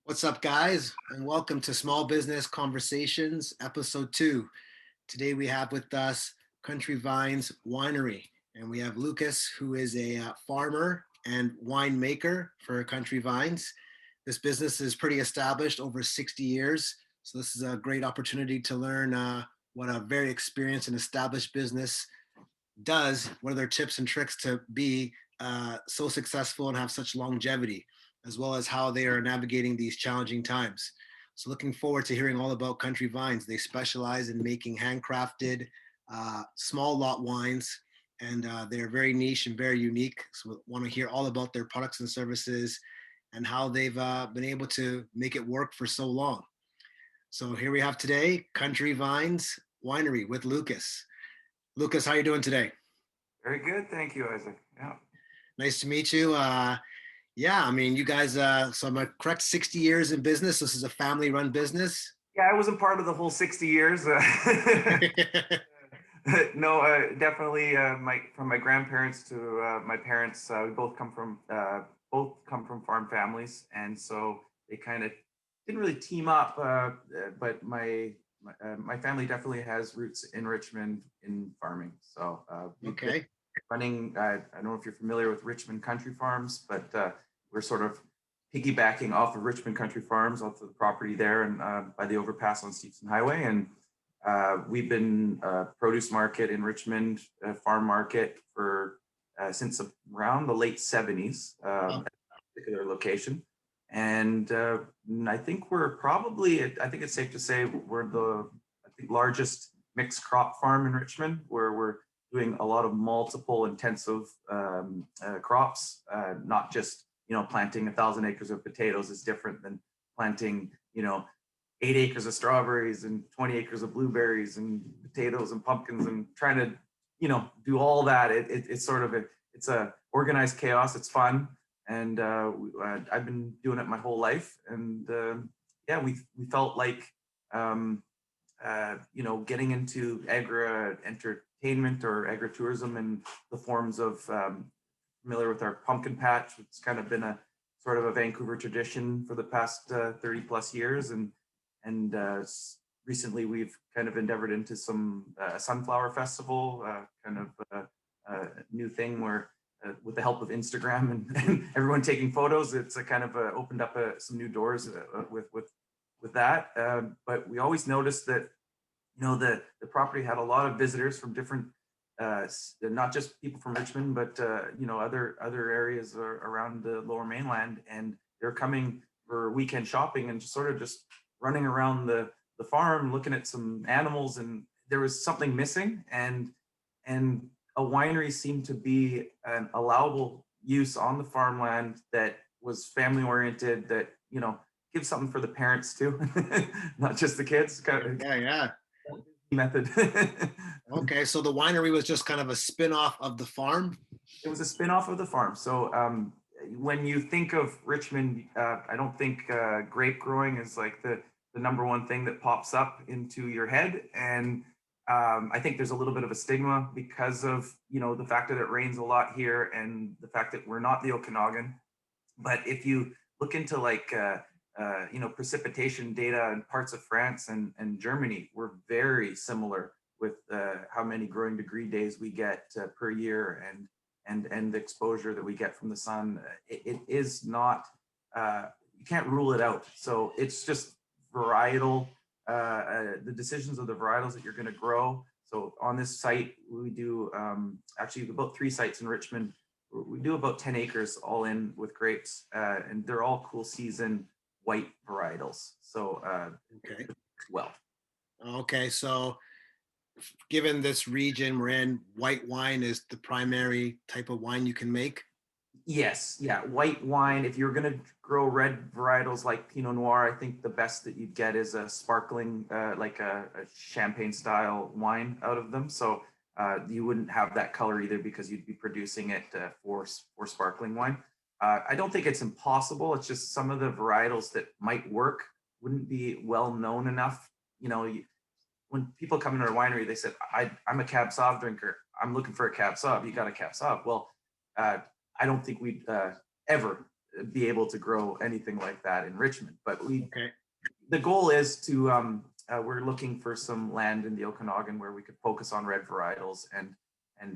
What's up, guys, and welcome to Small Business Conversations, Episode 2. Today we have with us Country Vines Winery, and we have Lucas, who is a farmer and winemaker for Country Vines. This business is pretty established, over 60 years, so this is a great opportunity to learn what a very experienced and established business does, what are their tips and tricks to be so successful and have such longevity, as well as how they are navigating these challenging times. So looking forward to hearing all about Country Vines. They specialize in making handcrafted, small lot wines, and they're very niche and very unique. So we want to hear all about their products and services and how they've been able to make it work for so long. So here we have today, Country Vines Winery with Lucas. Lucas, how are you doing today? Very good. Thank you, Isaac. Yeah. Nice to meet you. Yeah, I mean, you guys, so I'm correct, 60 years in business. This is a family-run business. Yeah, I wasn't part of the whole 60 years. No, definitely. From my grandparents to my parents, we both come from farm families, and so they kind of didn't really team up. But my family definitely has roots in Richmond in farming. So we've been Okay. running. I don't know if you're familiar with Richmond Country Farms, but we're sort of piggybacking off of Richmond Country Farms, off of the property there, and by the overpass on Stevenson Highway. And we've been produce market in Richmond, farm market for since around the late 70s at that particular location. And I think we're probably, I think it's safe to say we're the, I think, largest mixed crop farm in Richmond, where we're doing a lot of multiple intensive crops, not just, planting 1,000 acres of potatoes is different than planting, 8 acres of strawberries and 20 acres of blueberries and potatoes and pumpkins, and trying to, do all that. It's sort of it's a organized chaos. It's fun. And I've been doing it my whole life. And yeah, we felt like, getting into entertainment or agritourism in the forms of familiar with our pumpkin patch. It's kind of been a sort of a Vancouver tradition for the past 30 plus years. And recently we've kind of endeavored into some sunflower festival, kind of a new thing where with the help of Instagram and everyone taking photos, it's a kind of opened up some new doors with that. But we always noticed that, the property had a lot of visitors from different, not just people from Richmond, but other areas around the Lower Mainland, and they're coming for weekend shopping and just running around the farm, looking at some animals, and there was something missing, and a winery seemed to be an allowable use on the farmland that was family oriented, that gives something for the parents too, not just the kids. Yeah. Method. Okay, so the winery was just kind of a spin-off of the farm? It was a spin-off of the farm. So when you think of Richmond, I don't think grape growing is like the number one thing that pops up into your head. And I think there's a little bit of a stigma because of, the fact that it rains a lot here and the fact that we're not the Okanagan. But if you look into like, precipitation data in parts of France and Germany, we're very similar with how many growing degree days we get per year, and the exposure that we get from the sun. It is not, you can't rule it out. So it's just varietal, the decisions of the varietals that you're going to grow. So on this site, we do actually about 3 sites in Richmond. We do about 10 acres all in with grapes, and they're all cool season white varietals. So Okay. well. Okay, so given this region we're in, white wine is the primary type of wine you can make? Yes, yeah, white wine. If you're going to grow red varietals like Pinot Noir, I think the best that you'd get is a sparkling, like a champagne style wine out of them. So you wouldn't have that color either, because you'd be producing it for sparkling wine. I don't think it's impossible. It's just some of the varietals that might work wouldn't be well known enough. When people come into our winery, they said, I'm a Cab Sauv drinker. I'm looking for a Cab Sauv. You got a Cab Sauv? Well, I don't think we'd ever be able to grow anything like that in Richmond. But Okay. the goal is to we're looking for some land in the Okanagan where we could focus on red varietals, and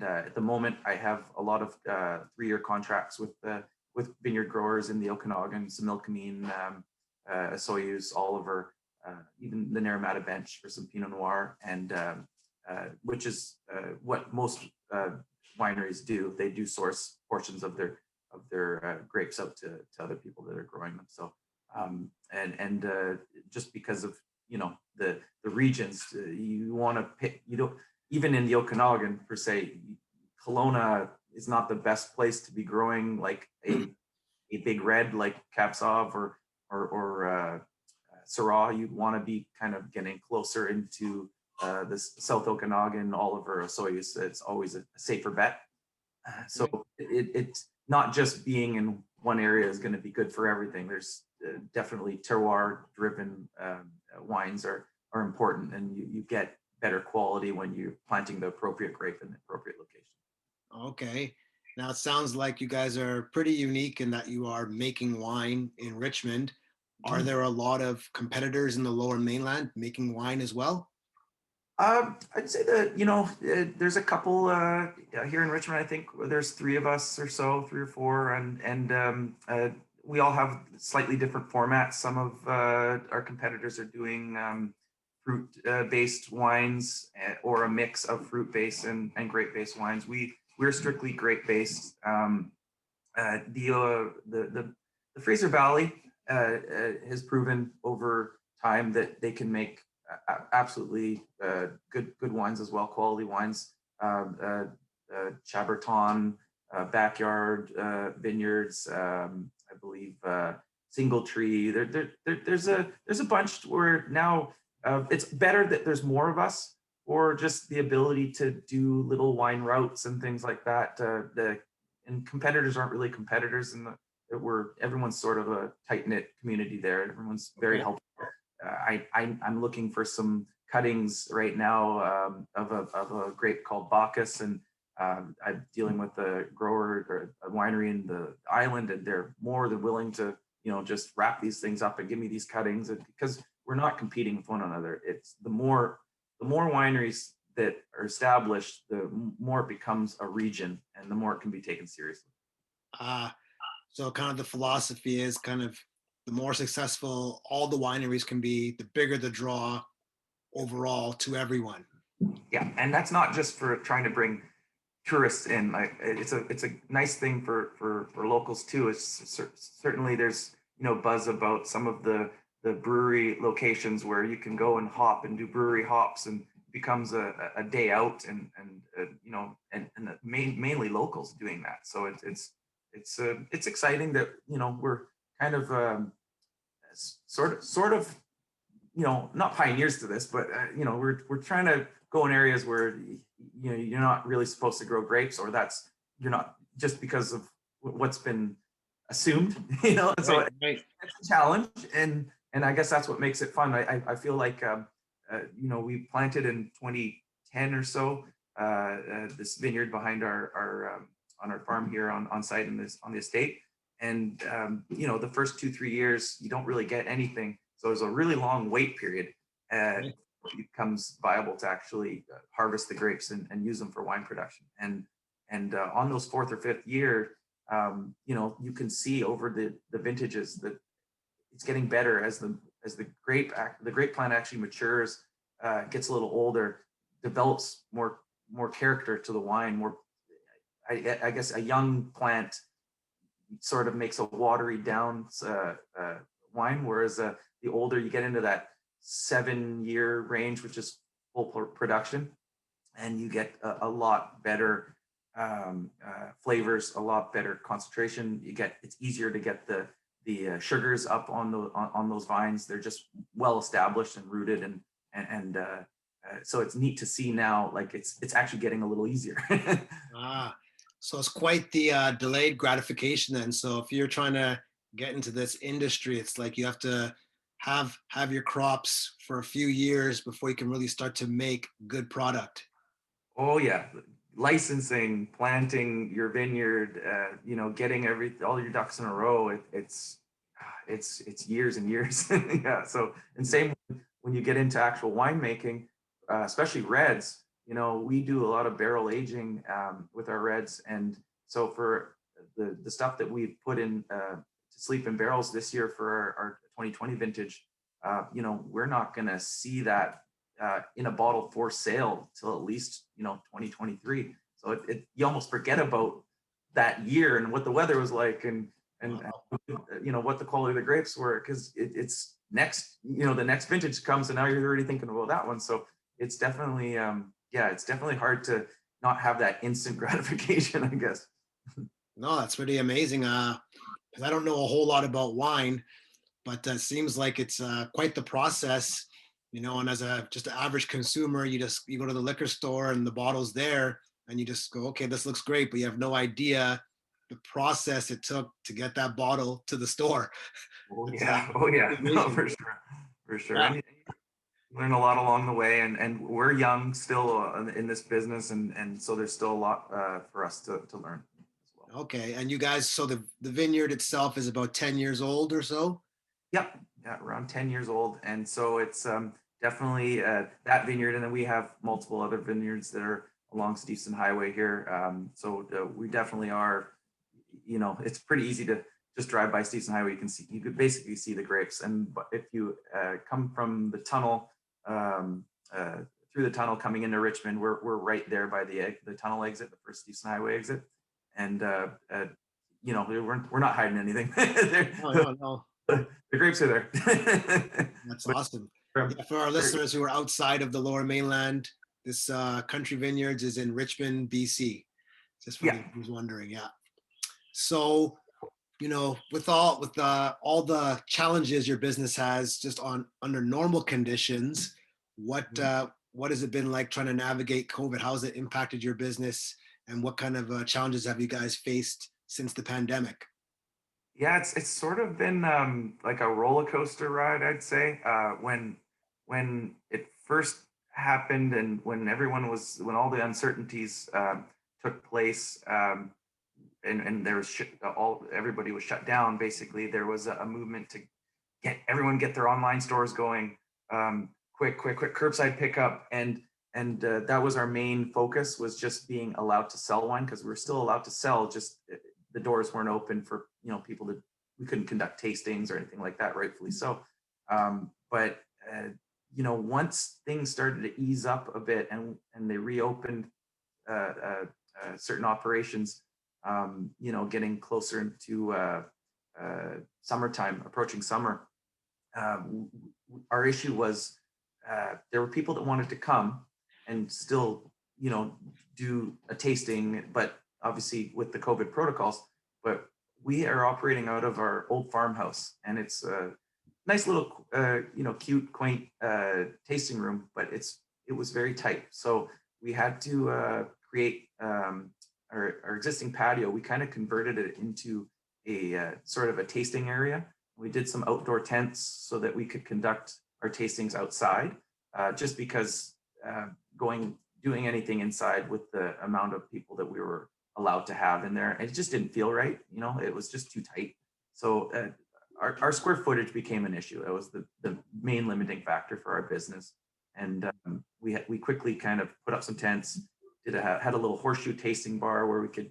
at the moment I have a lot of 3-year contracts with vineyard growers in the Okanagan, Similkameen, Soyuz, Oliver, even the Naramata bench for some Pinot Noir, and which is what most wineries do. They do source portions of their grapes out to other people that are growing them. So and just because of the regions, you want to pick. You don't, even in the Okanagan per se, Kelowna is not the best place to be growing like a big red like Cab Sauv or Syrah. You'd want to be kind of getting closer into this South Okanagan, Oliver, Soyuz. It's always a safer bet. So it's not just being in one area is going to be good for everything. There's definitely terroir driven wines are important, and you get better quality when you're planting the appropriate grape in the appropriate location. Okay. Now it sounds like you guys are pretty unique in that you are making wine in Richmond. Are there a lot of competitors in the lower mainland making wine as well? I'd say that there's a couple here in Richmond. I think there's 3 of us or so, 3 or 4, and we all have slightly different formats. Some of our competitors are doing fruit-based wines or a mix of fruit-based and grape-based wines. We're strictly grape-based. The Fraser Valley has proven over time that they can make absolutely good wines as well, quality wines. Chaberton, Backyard Vineyards, I believe Single Tree. There's a bunch where now it's better that there's more of us, or just the ability to do little wine routes and things like that. And competitors aren't really competitors, and everyone's sort of a tight knit community there. Everyone's very helpful. I'm looking for some cuttings right now of a grape called Bacchus, and I'm dealing with a grower or a winery in the island, and they're more than willing to just wrap these things up and give me these cuttings, because we're not competing with one another. It's the more wineries that are established, the more it becomes a region, and the more it can be taken seriously. So kind of the philosophy is kind of the more successful all the wineries can be, the bigger the draw overall to everyone. Yeah, and that's not just for trying to bring tourists in. Like it's a nice thing for locals too. It's certainly there's buzz about some of the brewery locations where you can go and hop and do brewery hops, and becomes a day out, and mainly locals doing that. So it's exciting that we're kind of sort of not pioneers to this, but we're trying to go in areas where you're not really supposed to grow grapes, or you're not, just because of what's been assumed. So Right. it's a challenge, and I guess that's what makes it fun. I feel like we planted in 2010 or so this vineyard behind our on our farm here on site on the estate, and the first 2-3 years you don't really get anything, so there's a really long wait period. It becomes viable to actually harvest the grapes and use them for wine production, and on those 4th or 5th year, you can see over the vintages that it's getting better as the grape plant actually matures, gets a little older, develops more character to the wine. I guess a young plant sort of makes a watery down wine, whereas the older you get into that 7-year range, which is full production, and you get a lot better flavors, a lot better concentration. It's easier to get the sugars up on those vines. They're just well established and rooted, and so it's neat to see now, like it's actually getting a little easier. So it's quite the delayed gratification then. So if you're trying to get into this industry, it's like you have to have your crops for a few years before you can really start to make good product. Oh yeah, licensing, planting your vineyard, getting all your ducks in a row. It's years and years. Yeah. So, and same when you get into actual winemaking, especially reds. We do a lot of barrel aging with our reds, and so for the stuff that we've put in to sleep in barrels this year for our 2020 vintage, we're not going to see that in a bottle for sale till at least 2023. So you almost forget about that year and what the weather was like, and Wow. what the quality of the grapes were, because it's next, the next vintage comes and now you're already thinking about that one. So it's definitely it's definitely hard to not have that instant gratification, I guess. No, that's pretty amazing. 'Cause I don't know a whole lot about wine, but seems like it's quite the process, and as a just an average consumer, you go to the liquor store and the bottle's there, and you just go, okay, this looks great, but you have no idea the process it took to get that bottle to the store. Oh It's yeah, oh yeah, no, amazing. for sure, for sure. Yeah. And you learn a lot along the way, and we're young still in this business, and so there's still a lot for us to learn as well. Okay. And you guys, so the vineyard itself is about 10 years old or so. Yep, yeah, around 10 years old, and so it's definitely that vineyard, and then we have multiple other vineyards that are along Steveston Highway here. So we definitely are. It's pretty easy to just drive by Steveston Highway. You could basically see the grapes, and if you come from the tunnel, um, uh, through the tunnel coming into Richmond, we're right there by the tunnel exit, the first Steveston Highway exit, and we're not hiding anything. No, no, no. The grapes are there. That's But, awesome. um, Yeah, for our very- listeners who are outside of the Lower Mainland, this Country Vineyards is in Richmond, BC. Just for yeah, anyone who's wondering, yeah. So, with all the challenges your business has, just on under normal conditions, what has it been like trying to navigate COVID? How has it impacted your business, and what kind of challenges have you guys faced since the pandemic? yeah, it's sort of been like a roller coaster ride, I'd say. When it first happened, and when all the uncertainties took place, and there was everybody was shut down. Basically, there was a movement to get their online stores going, quick curbside pickup, and that was our main focus, was just being allowed to sell wine, because we were still allowed to sell, just the doors weren't open for people to we couldn't conduct tastings or anything like that, rightfully so. But once things started to ease up a bit, and they reopened certain operations, getting closer into summertime, approaching summer, uh, our issue was there were people that wanted to come and still, do a tasting, but obviously with the COVID protocols. But we are operating out of our old farmhouse, and it's a nice little, cute, quaint tasting room, but it was very tight. So we had to create our existing patio. We kind of converted it into a sort of a tasting area. We did some outdoor tents so that we could conduct our tastings outside, just because doing anything inside with the amount of people that we were allowed to have in there, it just didn't feel right. It was just too tight. So our square footage became an issue. That was the main limiting factor for our business. And we quickly kind of put up some tents, had a little horseshoe tasting bar where we could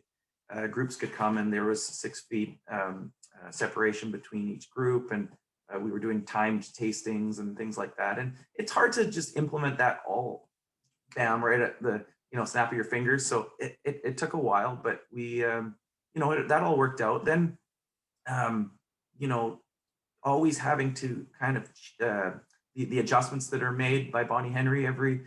groups could come, and there was 6 feet separation between each group, and we were doing timed tastings and things like that. And it's hard to just implement that all bam right at the snap of your fingers. So it took a while, but we that all worked out. Then um, you know always having to kind of the adjustments that are made by Bonnie Henry every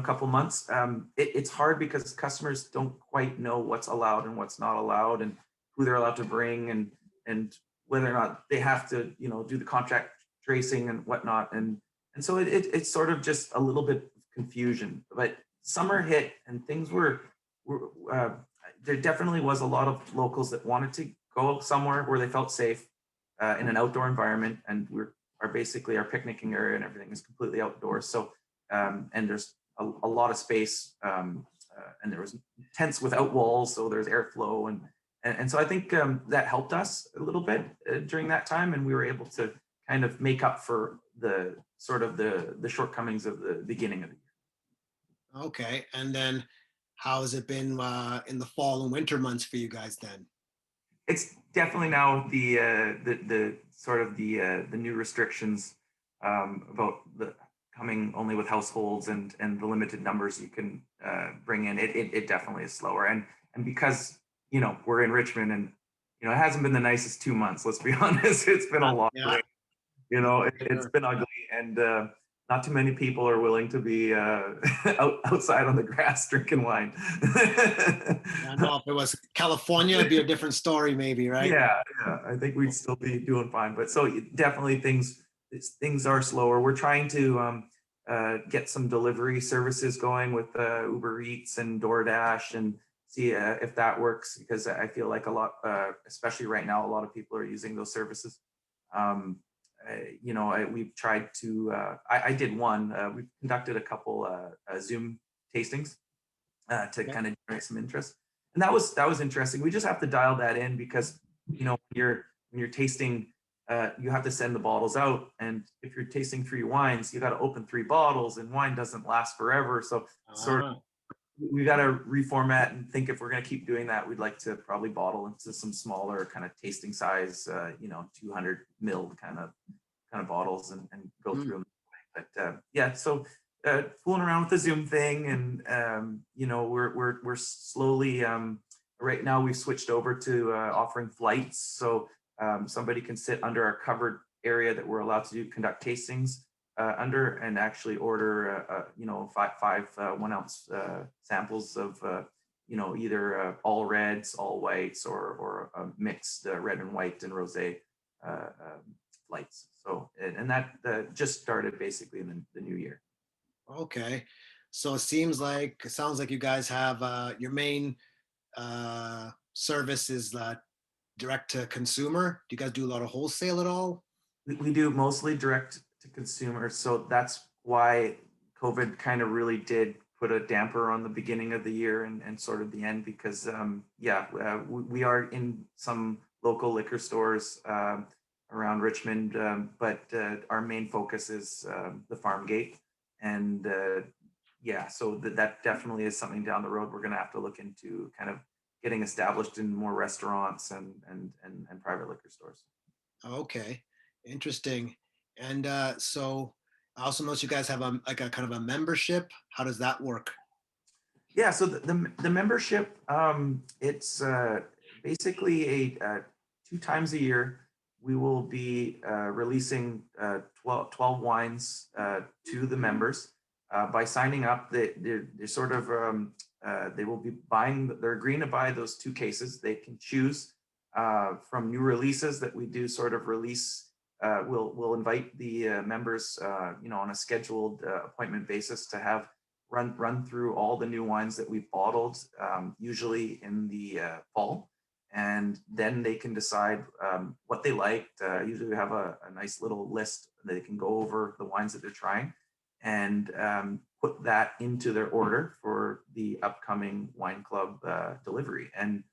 couple months. It's hard because customers don't quite know what's allowed and what's not allowed, and who they're allowed to bring, and whether or not they have to do the contract tracing and whatnot. And so it's sort of just a little bit of confusion. But summer hit, and things were there definitely was a lot of locals that wanted to go somewhere where they felt safe, in an outdoor environment, and basically our picnicking area and everything is completely outdoors. So and there's a lot of space and there was tents without walls, so there's airflow, and so I think that helped us a little bit during that time, and we were able to kind of make up for the sort of the shortcomings of the beginning of the year. Okay. And then how has it been in the fall and winter months for you guys then? It's definitely now the sort of the new restrictions about the coming only with households and the limited numbers you can bring in. It definitely is slower, and because we're in Richmond, and it hasn't been the nicest 2 months. Let's be honest, it's been a long Yeah, way. It's sure. been ugly, and not too many people are willing to be outside on the grass drinking wine. I know if it was California, it'd be a different story, maybe, right? Yeah, I think we'd still be doing fine. But so definitely things are slower. We're trying to get some delivery services going with Uber Eats and DoorDash, and see if that works, because I feel like a lot, especially right now, a lot of people are using those services. Um, we've tried to. I did one. We've conducted a couple Zoom tastings to Okay. kind of generate some interest. And that was interesting. We just have to dial that in, because when you're tasting, you have to send the bottles out, and if you're tasting 3 wines, you got to open 3 bottles, and wine doesn't last forever. So sort of Ah, we got to reformat and think, if we're going to keep doing that, we'd like to probably bottle into some smaller kind of tasting size, 200 mil kind of bottles, and go hmm. through them. But yeah, so fooling around with the Zoom thing, and we're slowly. Right now, we've switched over to offering flights, so somebody can sit under our covered area that we're allowed to conduct tastings under, and actually order five 1 ounce samples of either all reds, all whites, or mixed red and white and rosé flights. So, and that just started basically in the new year. Okay. So it sounds like you guys have your main service is direct to consumer. Do you guys do a lot of wholesale at all? We do mostly direct to consumer, so that's why COVID kind of really did put a damper on the beginning of the year, and sort of the end, because we are in some local liquor stores around Richmond, but our main focus is the farm gate. And yeah, so that definitely is something down the road we're going to have to look into, kind of getting established in more restaurants and private liquor stores. Okay, interesting. And so I also noticed you guys have a kind of a membership. How does that work? Yeah, so the membership, it's basically 2 times a year we will be releasing 12 wines to the members by signing up. They're sort of they will be buying. They're agreeing to buy those 2 cases. They can choose from new releases that we do sort of release. We'll invite the members, on a scheduled appointment basis, to have run through all the new wines that we've bottled, usually in the fall, and then they can decide what they liked. Usually we have a nice little list that they can go over the wines that they're trying, and put that into their order for the upcoming wine club delivery. And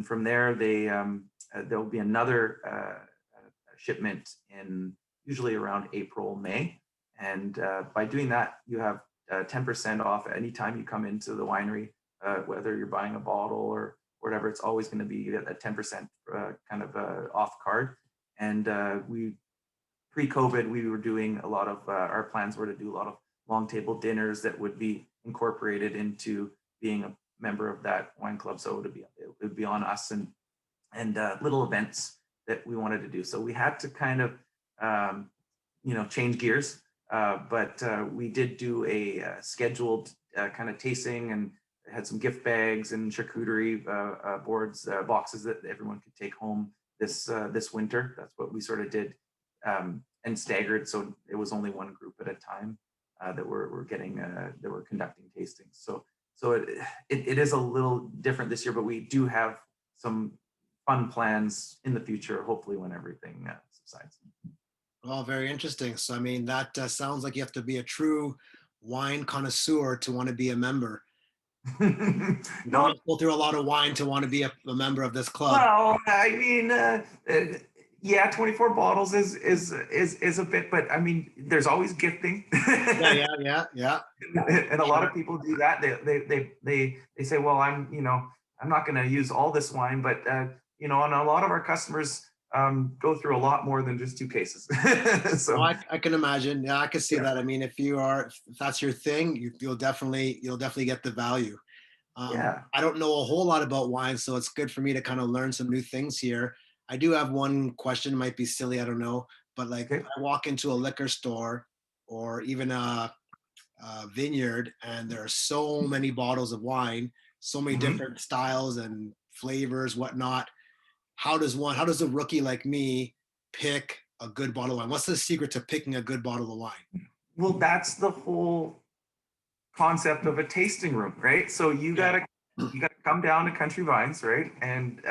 from there, there'll be another shipment in usually around April, May. And by doing that, you have 10% off anytime you come into the winery, whether you're buying a bottle or whatever. It's always going to be a 10% kind of off card. And we pre-COVID, we were doing a lot of our plans were to do a lot of long table dinners that would be incorporated into being a member of that wine club. So it would be on us, and little events that we wanted to do. So we had to kind of change gears, but we did do a scheduled kind of tasting, and had some gift bags and charcuterie boards, boxes that everyone could take home this winter. That's what we sort of did, and staggered, so it was only one group at a time that we're getting that we're conducting tastings. So it is a little different this year, but we do have some fun plans in the future, hopefully when everything subsides. Oh, very interesting. So, I mean, that sounds like you have to be a true wine connoisseur to want to be a member. You don't No, have to go through a lot of wine to want to be a member of this club. well, I mean, yeah, 24 bottles is a bit, but I mean, there's always gifting. Yeah, yeah, yeah, yeah. And a lot Sure. of people do that. They say, well, I'm not going to use all this wine, but and a lot of our customers go through a lot more than just two cases. No, So I can imagine. Yeah, I can see yeah, that. I mean, if that's your thing, you'll definitely get the value. yeah, I don't know a whole lot about wine, so it's good for me to kind of learn some new things here. I do have one question, might be silly, I don't know, but like if okay. I walk into a liquor store or even a vineyard and there are so many bottles of wine, so many Mhm. different styles and flavors, whatnot, how does a rookie like me pick a good bottle of wine? What's the secret to picking a good bottle of wine? Well, that's the whole concept of a tasting room, right? So Yeah. you gotta come down to Country Vines, right? And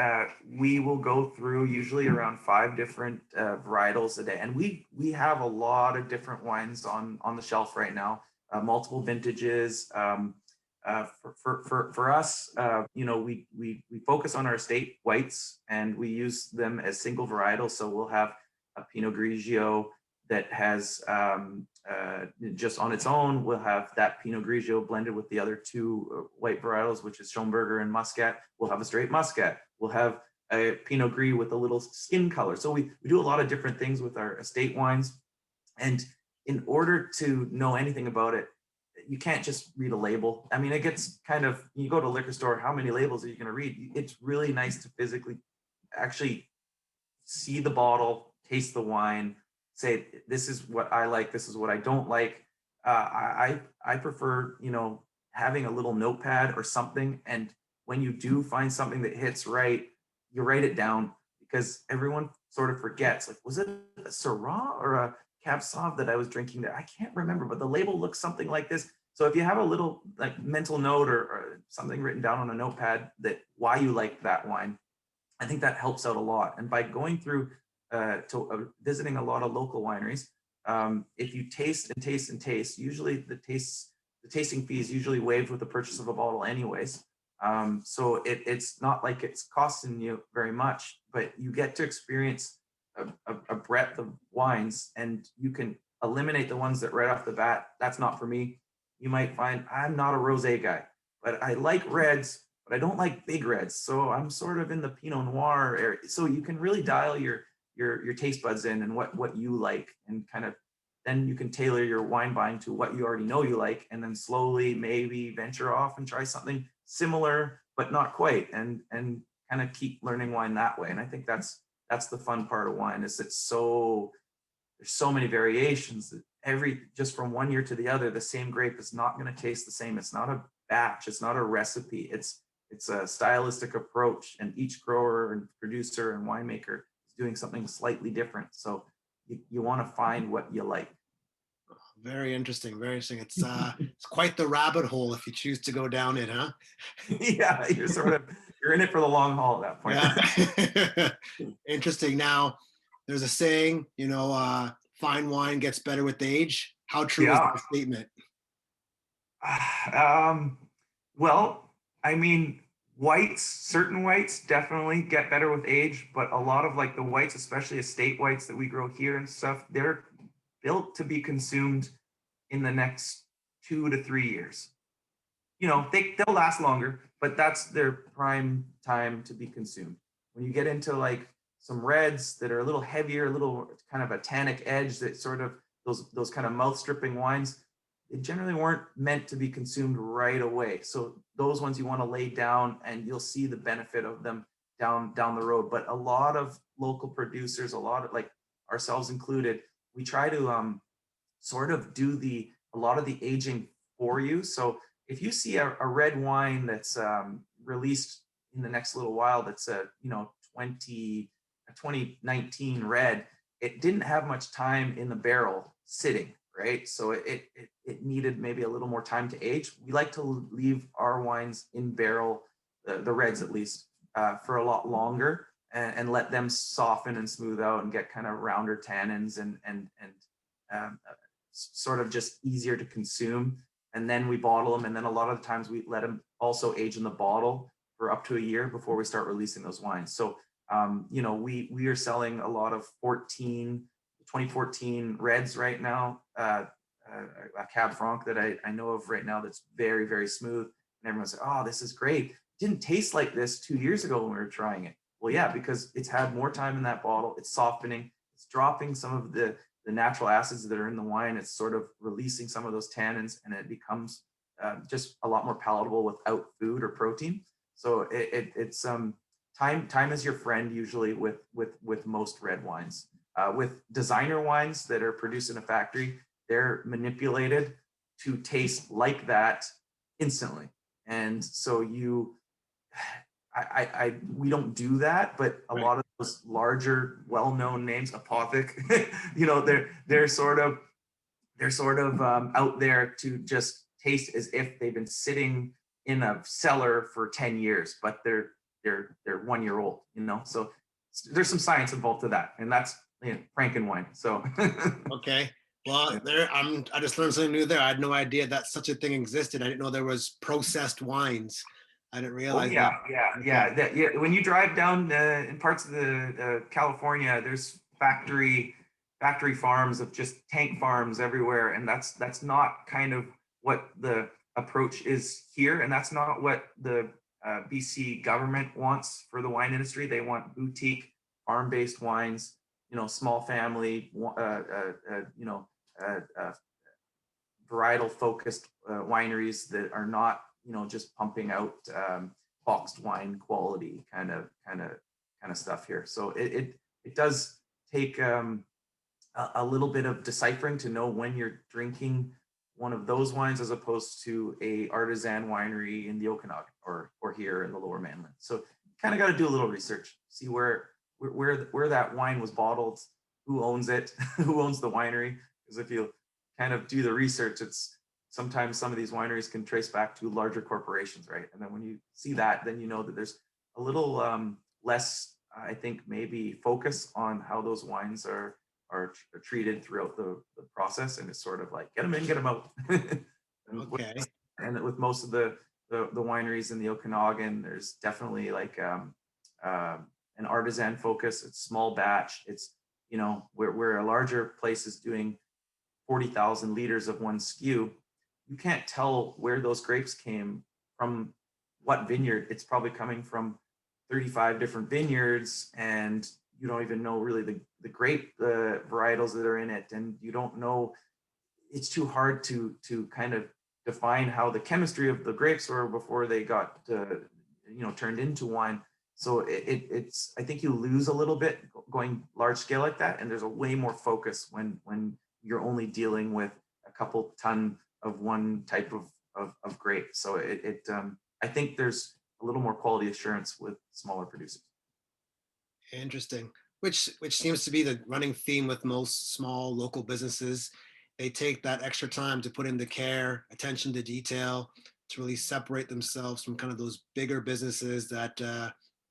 we will go through usually around five different varietals a day, and we have a lot of different wines on the shelf right now, multiple vintages. For us, we focus on our estate whites, and we use them as single varietals. So we'll have a Pinot Grigio that has just on its own. We'll have that Pinot Grigio blended with the other two white varietals, which is Schomburger and Muscat. We'll have a straight Muscat. We'll have a Pinot Gris with a little skin color. So we do a lot of different things with our estate wines. And in order to know anything about it, you can't just read a label. I mean, it gets kind of, you go to a liquor store, how many labels are you going to read? It's really nice to physically actually see the bottle, taste the wine, say this is what I like, this is what I don't like. I prefer having a little notepad or something, and when you do find something that hits right, you write it down because everyone sort of forgets. Like, was it a Syrah or a Cab Sauv that I was drinking there? I can't remember, but the label looks something like this. So if you have a little like mental note or something written down on a notepad that why you like that wine, I think that helps out a lot. And by going through visiting a lot of local wineries, if you taste and taste and taste, usually the tasting fee is usually waived with the purchase of a bottle, anyways. So it's not like it's costing you very much, but you get to experience a breadth of wines, and you can eliminate the ones that right off the bat, that's not for me. You might find I'm not a rosé guy, but I like reds, but I don't like big reds. So I'm sort of in the Pinot Noir area. So you can really dial your taste buds in and what you like, and kind of then you can tailor your wine buying to what you already know you like, and then slowly maybe venture off and try something similar but not quite, and kind of keep learning wine that way. And I think that's the fun part of wine, is it's so there's so many variations that every just from one year to the other, the same grape is not going to taste the same. It's not a batch, it's not a recipe, it's a stylistic approach, and each grower and producer and winemaker is doing something slightly different. So you want to find what you like. Very interesting. Very interesting. It's quite the rabbit hole if you choose to go down it, huh? Yeah, you're in it for the long haul at that Yeah. Interesting. Now, there's a saying, fine wine gets better with age. How true is point. that statement? Um, well, I mean, certain whites definitely get better with age, but a lot of like the whites, especially estate whites that we grow here and stuff, they're built to be consumed in the next 2 to 3 years. They'll last longer, but that's their prime time to be consumed. When you get into like some reds that are a little heavier, a little kind of a tannic edge, that sort of those kind of mouth stripping wines, they generally weren't meant to be consumed right away. So those ones you want to lay down, and you'll see the benefit of them down the road. But a lot of local producers, a lot of like ourselves included, we try to sort of do the a lot of the aging for you. So if you see a red wine that's released in the next little while, that's a 2019 red, it didn't have much time in the barrel sitting, right? So it needed maybe a little more time to age. We like to leave our wines in barrel, the reds at least, for a lot longer, and let them soften and smooth out and get kind of rounder tannins, and sort of just easier to consume. and then we bottle them. And then a lot of the times we let them also age in the bottle for up to a year before we start releasing those wines. So, we are selling a lot of 2014 reds right now, a Cab Franc that I know of right now that's very, very smooth. And everyone's like, oh, this is great. It didn't taste like this 2 years ago when we were trying it. Well, yeah, because it's had more time in that bottle. It's softening. It's dropping some of the natural acids that are in the wine. It's sort of releasing some of those tannins, and it becomes just a lot more palatable without food or protein. So it's time is your friend usually with most red wines. With designer wines that are produced in a factory, they're manipulated to taste like that instantly. And so we don't do that, but a Right. lot of those larger, well-known names, Apothic, they're sort of out there to just taste as if they've been sitting in a cellar for 10 years, but they're 1 year old, So there's some science involved to that, and that's Frankenwine. So Okay. Well, I just learned something new there. I had no idea that such a thing existed. I didn't know there was processed wines. I didn't Oh realize yeah, that. yeah, Okay. yeah. Yeah. When you drive down in parts of the California, there's factory farms of just tank farms everywhere, and that's not kind of what the approach is here, and that's not what the BC government wants for the wine industry. They want boutique farm-based wines, small family, varietal focused wineries that are not just pumping out boxed wine quality kind of stuff here. So it does take a little bit of deciphering to know when you're drinking one of those wines as opposed to a artisan winery in the Okanagan or here in the Lower Mainland. So you kind of got to do a little research, see where that wine was bottled, who owns it, who owns the winery. Because if you kind of do the research, it's sometimes some of these wineries can trace back to larger corporations, right? And then when you see that, then you know that there's a little less, I think, maybe focus on how those wines are treated throughout the process, and it's sort of like get them in, get them out. Okay. And with most of the wineries in the Okanagan, there's definitely like an artisan focus. It's small batch. It's where a larger place is doing 40,000 liters of one SKU, you can't tell where those grapes came from, what vineyard. It's probably coming from 35 different vineyards, and you don't even know really the grape varietals that are in it, and you don't know. It's too hard to kind of define how the chemistry of the grapes were before they got turned into wine. So it's I think you lose a little bit going large scale like that, and there's a way more focus when you're only dealing with a couple ton of one type of grape. So I think there's a little more quality assurance with smaller producers. Interesting. Which seems to be the running theme with most small local businesses. They take that extra time to put in the care, attention to detail, to really separate themselves from kind of those bigger businesses that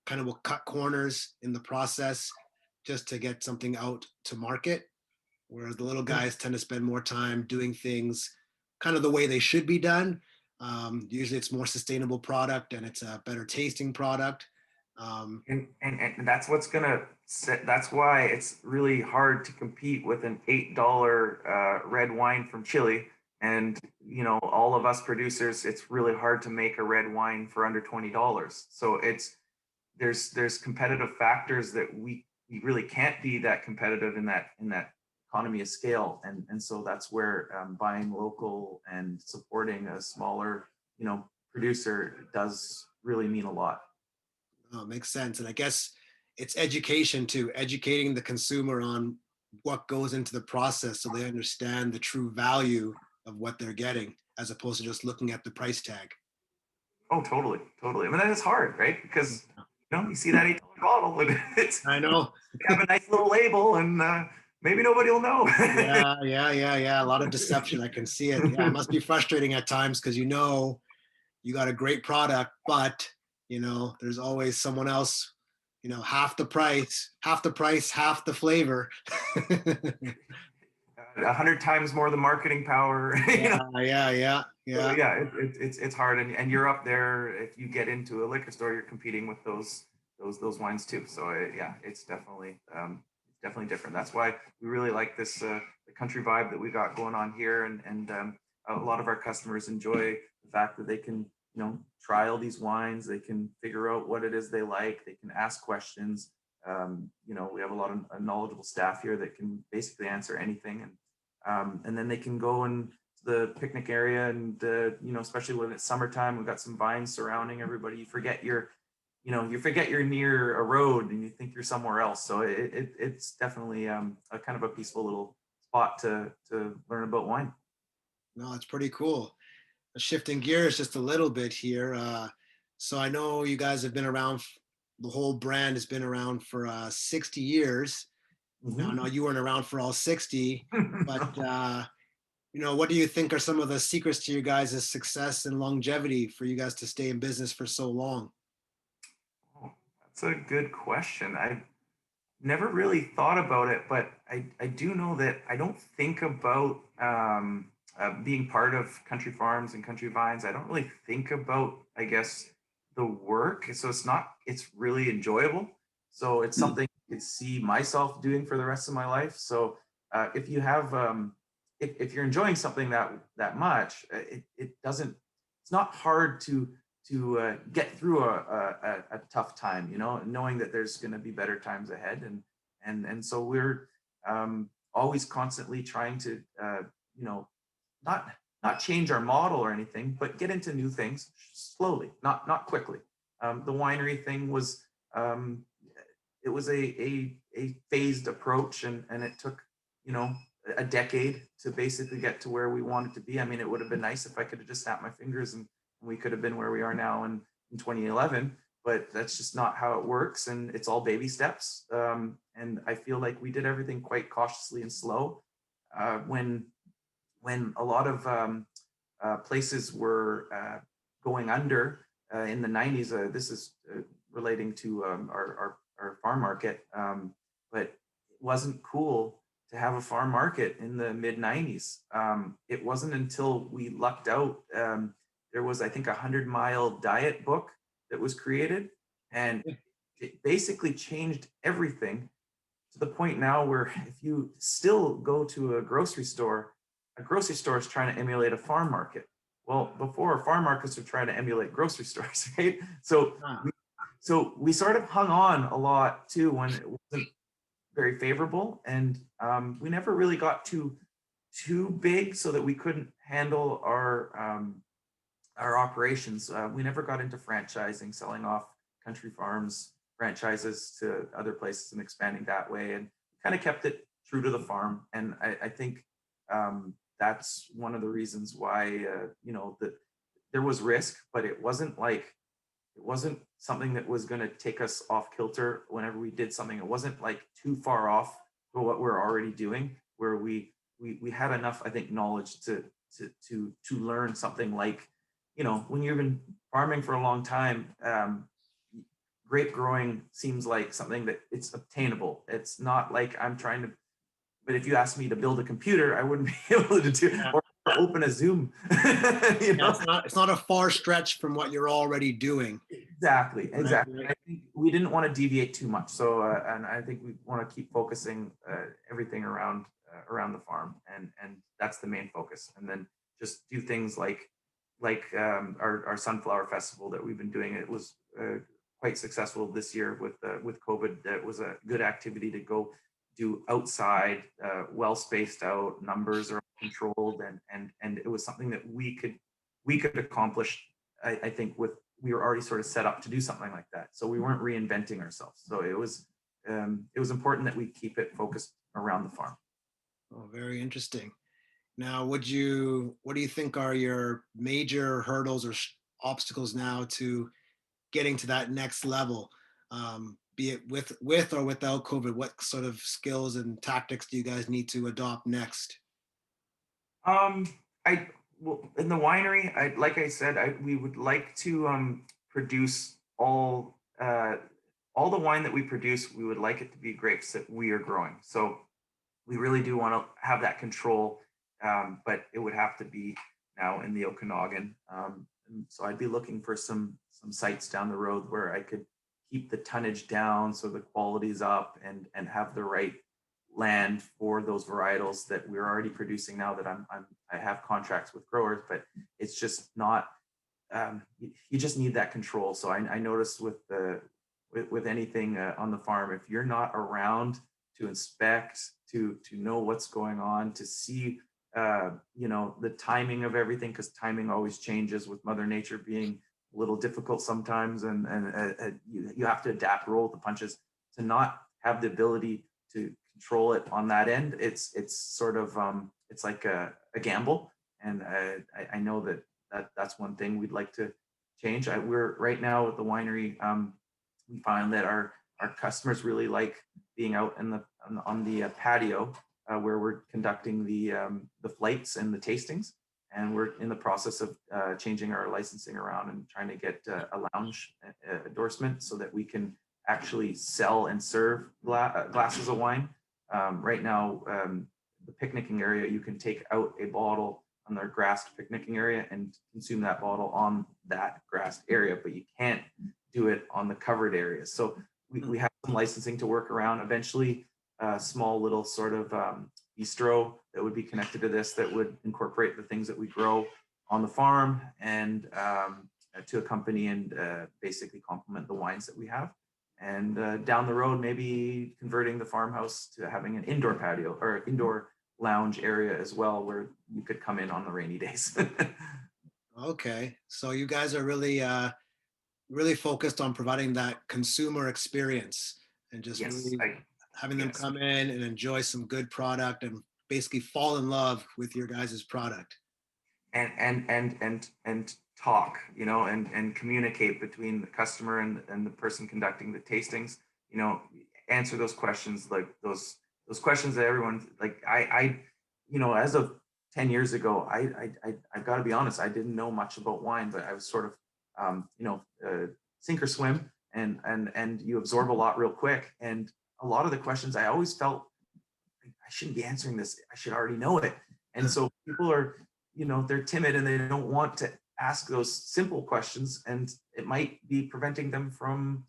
kind of will cut corners in the process just to get something out to market. Whereas the little guys tend to spend more time doing things kind of the way they should be done. Usually it's more sustainable product and it's a better tasting product. Um, And that's what's gonna set. That's why it's really hard to compete with an $8 red wine from Chile. And all of us producers, it's really hard to make a red wine for under $20. So there's competitive factors that we really can't be that competitive in that economy of scale. And so that's where buying local and supporting a smaller producer does really mean a lot. Makes sense. And I guess it's education too, educating the consumer on what goes into the process so they understand the true value of what they're getting as opposed to just looking at the price tag. Oh, totally, totally. I mean, that is hard, right? Because you see that $8 bottle, and it's I know. have a nice little label, and maybe nobody will know. Yeah. A lot of deception. I can see it. Yeah, it must be frustrating at times because you got a great product, but there's always someone else, half the price, half the flavor. 100 times more the marketing power. You know, so Yeah. yeah, it's hard, and you're up there. If you get into a liquor store, you're competing with those wines too. So yeah, it's definitely different. That's why we really like this the country vibe that we got going on here, and a lot of our customers enjoy the fact that they can trial these wines, they can figure out what it is they like, they can ask questions. We have a lot of knowledgeable staff here that can basically answer anything, and then they can go and the picnic area, and especially when it's summertime, we've got some vines surrounding everybody. You forget you're near a road and you think you're somewhere else. So it's definitely a kind of a peaceful little spot to learn about wine. No, it's pretty cool. Shifting gears just a little bit here. So I know you guys have been around, the whole brand has been around for 60 years. Now, I know you weren't around for all 60, but what do you think are some of the secrets to your guys' success and longevity for you guys to stay in business for so long? Oh, that's a good question. I never really thought about it, but I do know that I don't think about being part of country farms and country vines. I don't really think about, I guess, the work. So it's really enjoyable. So it's something I could see myself doing for the rest of my life. So if you have, if you're enjoying something that much, it's not hard to get through a tough time, knowing that there's going to be better times ahead. And so we're always constantly trying to, you know, not not change our model or anything, but get into new things slowly, not quickly. The winery thing was, um, it was a phased approach, and it took, you know, a decade to basically get to where we wanted to be. I mean, it would have been nice if I could have just snapped my fingers and we could have been where we are now in 2011, but that's just not how it works. And it's all baby steps. And I feel like we did everything quite cautiously and slow. When a lot of places were going under in the 90s, this is relating to our farm market, but it wasn't cool to have a farm market in the mid 90s. It wasn't until we lucked out. There was, I think, 100-mile diet book that was created, and it basically changed everything to the point now where if you still go to a grocery store is trying to emulate a farm market. Well, before, farm markets are trying to emulate grocery stores, right? Ah, So we sort of hung on a lot too when it wasn't very favorable, and we never really got too big so that we couldn't handle our operations. We never got into franchising, selling off country farms franchises to other places and expanding that way, and kind of kept it true to the farm. And I think that's one of the reasons why that there was risk, but it wasn't something that was going to take us off kilter whenever we did something. It wasn't like too far off for what we're already doing, where we had enough, I think, knowledge to learn something like, when you've been farming for a long time, grape growing seems like something that it's obtainable. It's not like I'm trying to, but if you asked me to build a computer, I wouldn't be able to do, yeah. or open a Zoom. you Yeah, know it's not a far stretch from what you're already doing. Exactly, Right, exactly. right. I think we didn't want to deviate too much. So, and I think we want to keep focusing everything around the farm, and that's the main focus. And then just do things like our sunflower festival that we've been doing. It was quite successful this year with COVID. That was a good activity to go do outside, well spaced out. Numbers are controlled, and it was something that we could accomplish. I think we were already sort of set up to do something like that. So we weren't reinventing ourselves. So it was important that we keep it focused around the farm. Oh, very interesting. Now, what do you think are your major hurdles or obstacles now to getting to that next level? Be it with or without COVID, what sort of skills and tactics do you guys need to adopt next? Um, I well, in the winery, like I said, we would like to produce all the wine that we produce. We would like it to be grapes that we are growing. So we really do want to have that control, but it would have to be now in the Okanagan. And so I'd be looking for some sites down the road where I could keep the tonnage down so the quality's up, and have the right land for those varietals that we're already producing now, that I have contracts with growers, but it's just not, you just need that control. So I noticed with anything on the farm, if you're not around to inspect, to know what's going on, to see the timing of everything, because timing always changes with Mother Nature being a little difficult sometimes, and you have to adapt, roll with the punches. To not have the ability to control it on that end, it's sort of it's like a gamble, and I know that's one thing we'd like to change. We're right now at the winery. We find that our customers really like being out in on the patio, where we're conducting the flights and the tastings, and we're in the process of changing our licensing around and trying to get a lounge endorsement so that we can actually sell and serve glasses of wine. Right now, the picnicking area, you can take out a bottle on their grassed picnicking area and consume that bottle on that grassed area, but you can't do it on the covered areas. So we have some licensing to work around. Eventually, a small little sort of bistro that would be connected to this, that would incorporate the things that we grow on the farm, and to accompany and basically complement the wines that we have. And down the road, maybe converting the farmhouse to having an indoor patio or indoor lounge area as well, where you could come in on the rainy days. Okay, so you guys are really focused on providing that consumer experience and just Yes, really having them yes. come in and enjoy some good product and basically fall in love with your guys' product. And talk, and communicate between the customer and the person conducting the tastings, answer those questions, like those questions that everyone, like, as of 10 years ago, I've got to be honest, I didn't know much about wine, but I was sort of sink or swim, and you absorb a lot real quick. And a lot of the questions, I always felt I shouldn't be answering this, I should already know it. And so people are, they're timid and they don't want to ask those simple questions, and it might be preventing them from,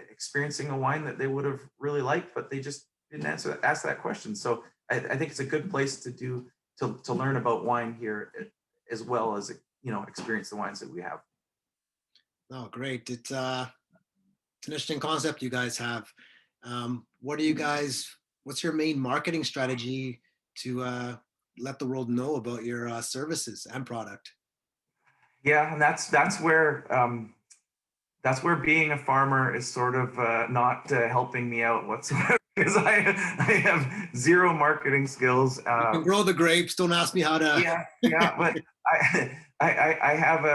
experiencing a wine that they would have really liked, but they just didn't ask that question. So I think it's a good place to learn about wine here, as well as experience the wines that we have. Oh, great. It's an interesting concept you guys have. What are you guys, what's your main marketing strategy to let the world know about your services and product? Yeah, and that's where being a farmer is sort of not helping me out whatsoever, because I have zero marketing skills. You can grow the grapes. Don't ask me how to. Yeah, yeah, but I have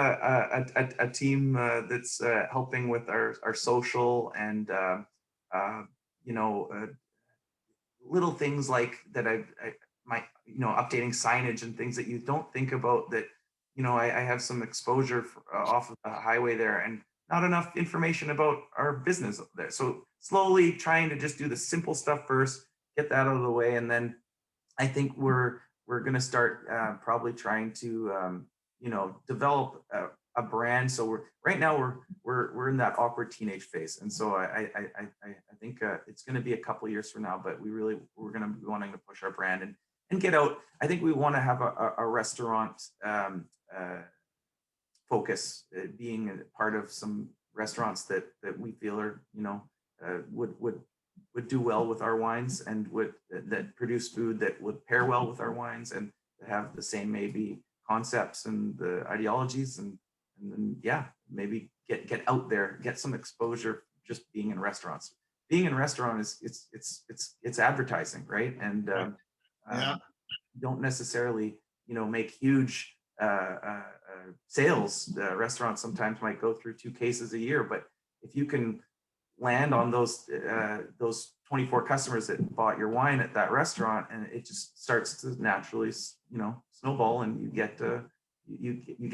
a team that's helping with our social, and you know uh, little things like that. I my updating signage and things that you don't think about, that I have some exposure off of the highway there, and not enough information about our business there. So slowly trying to just do the simple stuff first, get that out of the way, and then I think we're going to start probably trying to develop a brand. So we're right now we're in that awkward teenage phase, and so I think it's going to be a couple of years from now, but we're going to be wanting to push our brand and get out. I think we want to have a restaurant focus, being a part of some restaurants that we feel are would do well with our wines, and would that produce food that would pair well with our wines, and have the same maybe concepts and the ideologies, and then yeah, maybe get out there, get some exposure just being in restaurants. Being in restaurant is it's advertising, right? And Yeah. don't necessarily make huge sales. Restaurants sometimes might go through two cases a year, but if you can land on those 24 customers that bought your wine at that restaurant, and it just starts to naturally snowball, and you get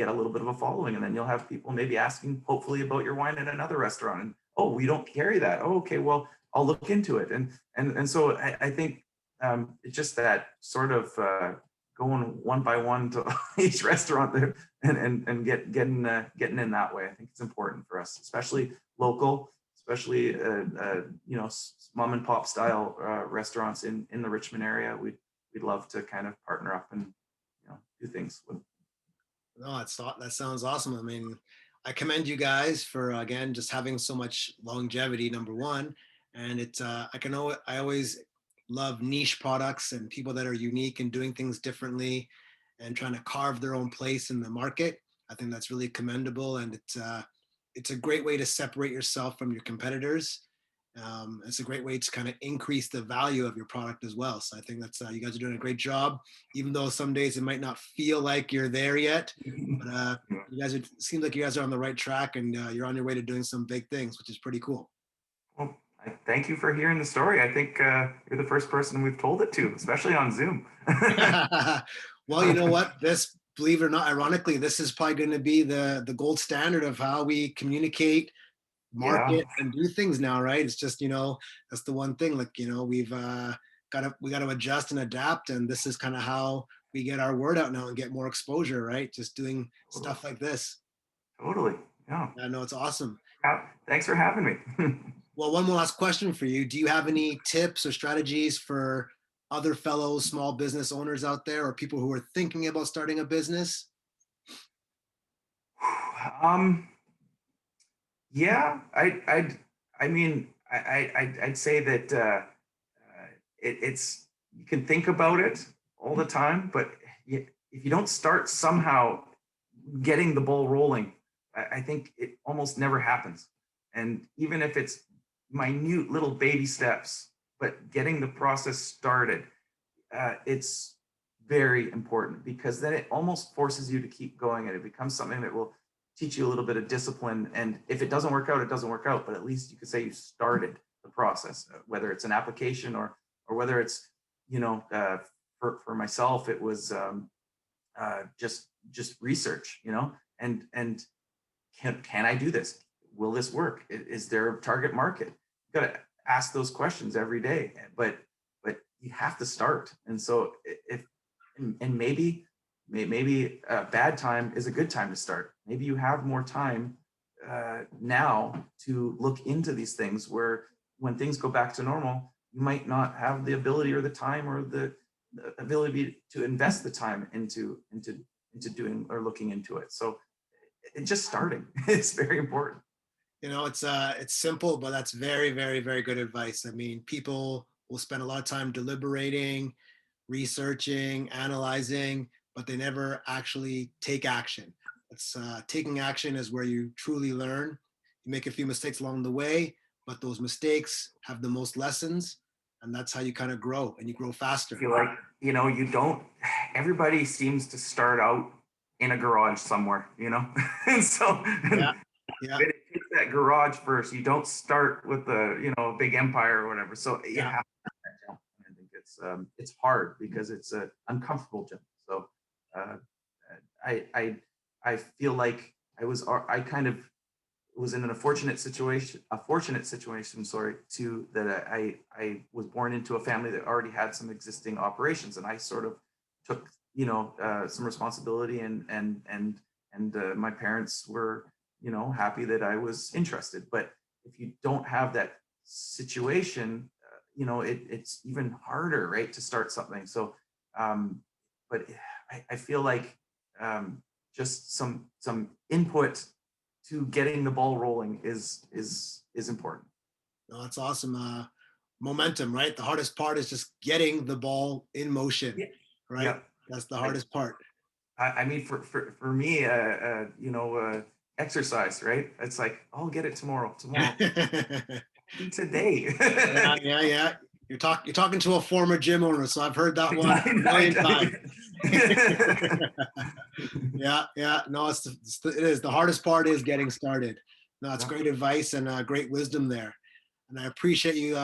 a little bit of a following, and then you'll have people maybe asking hopefully about your wine at another restaurant, and oh, we don't carry that. Oh, okay, well, I'll look into it. And so I think it's just that sort of going one by one to each restaurant there and getting in that way. I think it's important for us, especially local, especially mom and pop style restaurants in the Richmond area. We'd love to kind of partner up and do things with. No, that sounds awesome. I mean, I commend you guys for again just having so much longevity. Number one, and I always love niche products and people that are unique and doing things differently, and trying to carve their own place in the market. I think that's really commendable, and it's a great way to separate yourself from your competitors. It's a great way to kind of increase the value of your product as well. So I think that's you guys are doing a great job, even though some days it might not feel like you're there yet. But it seems like you guys are on the right track, and you're on your way to doing some big things, which is pretty cool. Well, I thank you for hearing the story. I think you're the first person we've told it to, especially on Zoom. Well, you know what? This, believe it or not, ironically, this is probably going to be the gold standard of how we communicate, Yeah, market, and do things now, right? It's just, that's the one thing. Like, we've got to adjust and adapt, and this is kind of how we get our word out now and get more exposure, right? Just doing stuff like this. totally. Yeah. I know it's awesome. Thanks for having me. Well, one more last question for you. Do you have any tips or strategies for other fellow small business owners out there or people who are thinking about starting a business? um, yeah, I mean, I'd say that it's you can think about it all the time, but if you don't start somehow getting the ball rolling, I think it almost never happens. And even if it's minute little baby steps, but getting the process started, it's very important because then it almost forces you to keep going and it becomes something that will teach you a little bit of discipline. And if it doesn't work out, it doesn't work out, but at least you could say you started the process, whether it's an application or whether it's, for myself, it was just research, and can I do this? Will this work? Is there a target market? You got to ask those questions every day, but you have to start. And so if and maybe a bad time is a good time to start. Maybe you have more time now to look into these things where when things go back to normal, you might not have the ability or the time or the ability to invest the time into doing or looking into it. So it's just starting. It's very important. It's simple, but that's very, very, very good advice. I mean, people will spend a lot of time deliberating, researching, analyzing, but they never actually take action. It's taking action is where you truly learn. You make a few mistakes along the way, but those mistakes have the most lessons, and that's how you kind of grow, and you grow I faster. feel like, you don't, everybody seems to start out in a garage somewhere, and so Yeah, yeah, it takes that garage first. You don't start with a big empire or whatever. So you yeah. have to jump. I think it's hard because it's an uncomfortable jump. So uh, I feel like I kind of was in a fortunate situation, sorry, too, that I was born into a family that already had some existing operations, and I sort of took some responsibility, and my parents were happy that I was interested. But if you don't have that situation, it's even harder, right, to start something. So, but I feel like just some input to getting the ball rolling is important. No, that's awesome. Momentum, right? The hardest part is just getting the ball in motion, Yeah. right? Yeah. That's the Like, hardest part. I mean, for me, exercise, right? It's like, I'll get it tomorrow, Yeah, today. yeah, yeah. You're talking to a former gym owner, so I've heard that one a million times. Yeah, yeah. No, it is. The hardest part is getting started. No, it's Yeah. great advice and great wisdom there. And I appreciate you,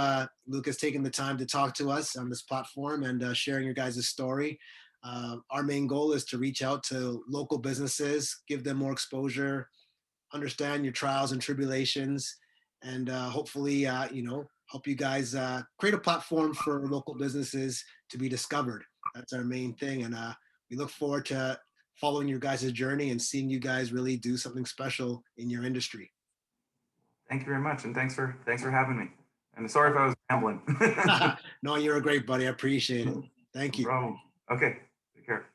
Lucas, taking the time to talk to us on this platform and sharing your guys' story. Our main goal is to reach out to local businesses, give them more exposure, understand your trials and tribulations, and hopefully, help you guys create a platform for local businesses to be discovered. That's our main thing. And we look forward to following your guys' journey and seeing you guys really do something special in your industry. Thank you very much, and thanks for having me. And sorry if I was rambling. No, you're a great buddy. I appreciate it. Thank No you. problem. Okay, take care.